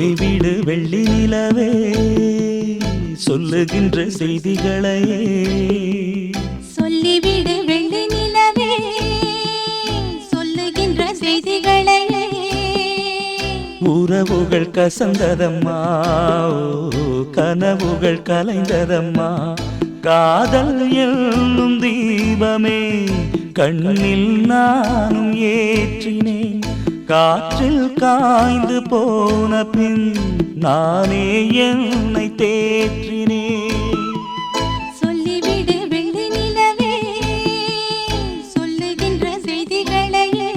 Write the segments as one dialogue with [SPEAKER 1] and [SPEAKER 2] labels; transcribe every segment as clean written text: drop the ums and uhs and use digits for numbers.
[SPEAKER 1] சொல்லிவிடு வெள்ளி நிலவே சொல்லுகின்ற செய்திகளையே
[SPEAKER 2] சொல்லிவிடு வெள்ளி நிலவே சொல்லுகின்ற செய்திகளையே
[SPEAKER 1] உறவுகள் கசந்ததம்மா கனவுகள் கலைந்ததம்மா காதல் என்னும் தீபமே கண்ணில் நானும் ஏற்றினேன் காற்றில் காய்ந்து போன பின் நானே என்னை தேற்றினேன்
[SPEAKER 2] சொல்லிவிடு வெள்ளி நிலவே சொல்லுகின்ற செய்திகளையே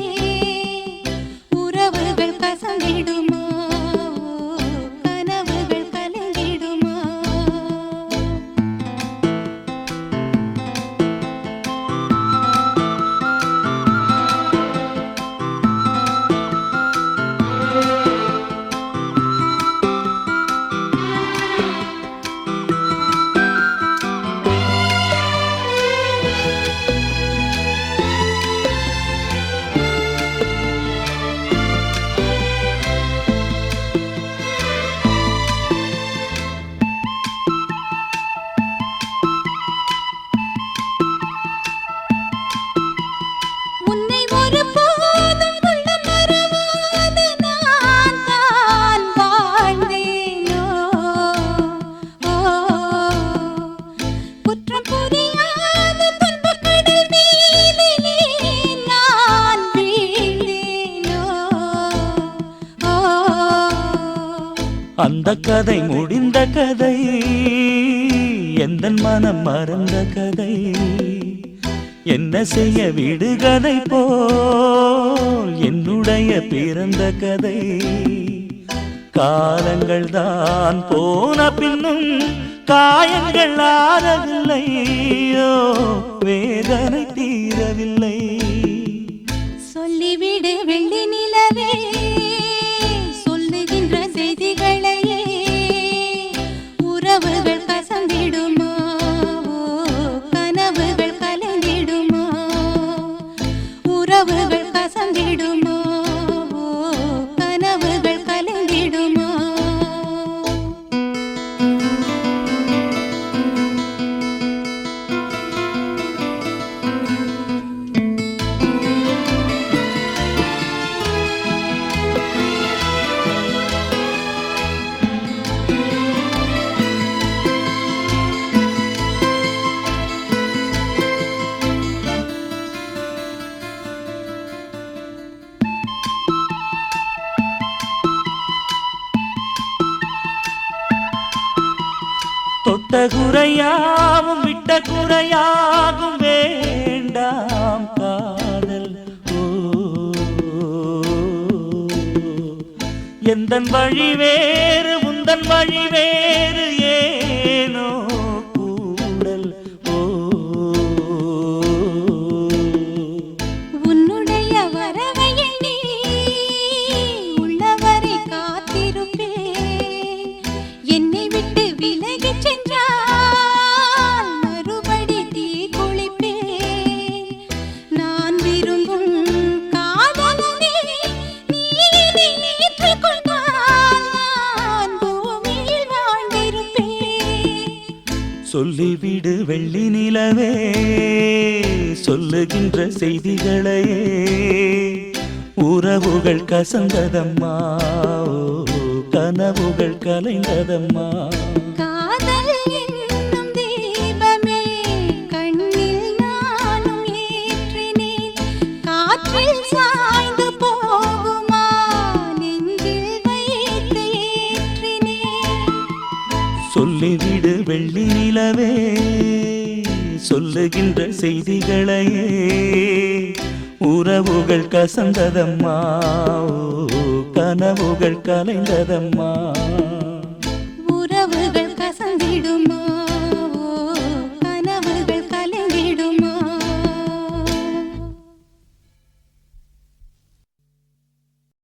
[SPEAKER 2] உறவுகள் கசந்திடுமா கனவுகள் கலங்கிடுமா
[SPEAKER 1] அந்த கதை முடிந்த கதை எந்தன் மனம் மறந்த கதை என்ன செய்ய விடுகதை போல் என்னுடைய பிறந்த கதை காலங்கள் தான் போன பின்னும் காயங்கள் ஆறவில்லையோ வேதனை தீரவில்லை
[SPEAKER 2] சொல்லிவிடு வெள்ளி நிலவே சொல்லுகின்ற செய்திகளையே உறவுகள் கசந்திடுமா கனவுகள் கலந்திடுமா உறவுகள் கசந்திடுமா கனவுகள் கலந்திடுமா
[SPEAKER 1] தொட்ட குறையாவும் விட்ட குறையாகும் வேண்டாம் காதல் எந்தன் வழி வேறு உந்தன் வழி வேறு ஏனோ கூடல்
[SPEAKER 2] உன்னுடைய வரவை எண்ணி உள்ளவரை காத்திருப்பேன் என்னை விட்டு விலகிச் சென்றால் மறுபடி தீ குளிப்பேன் நான் விரும்பும் காதலனே நீ என்னை ஏற்றுக்கொண்டால் நான் பூமியில் வாழ்ந்திருப்பேன்
[SPEAKER 1] சொல்லிவிடு வெள்ளி நிலவே சொல்லுகின்ற செய்திகளையே உறவுகள் கசந்ததம்மா கனவுகள் கலைந்ததம்மா
[SPEAKER 2] காதல் என்னும் தீபமே கண்ணில் நானும் ஏற்றினேன் காற்றில் சாய்ந்து போகுமா நெஞ்சில் வைத்து ஏற்றினேன்
[SPEAKER 1] சொல்லிவிடு வெள்ளி நிலவே சொல்லுகின்ற செய்திகளையே உறவுகள் கசந்ததம்மா கனவுகள் கலைந்ததம்மா